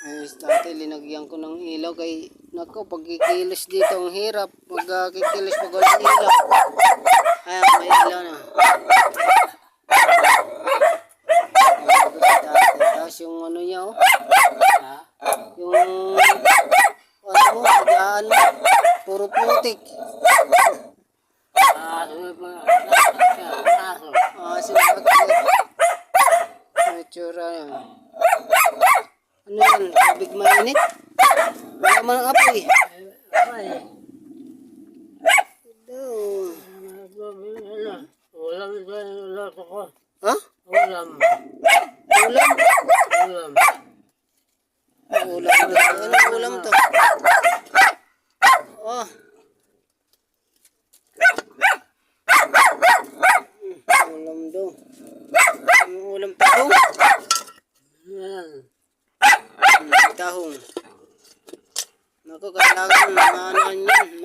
Ayos dati, linagyan ko ng ilaw kay nako, pag kikilos dito ang hirap. Pag kikilos pag walang ilaw. Ayan, may ilaw na. Tapos yung ano niya oh. Yung ano mo, pagdaan mo. Puro putik. Sinakit. Natura yan. Ano yan? Tubig mainit? Wala man ang apoy. Ulam ko. Ha? Ulam. Ulam? Ulam. Ulam. Anong ulam to? Oh. Ulam daw. Anong ulam tahong? Yan. Tahong. Naku, kailangan ano yan.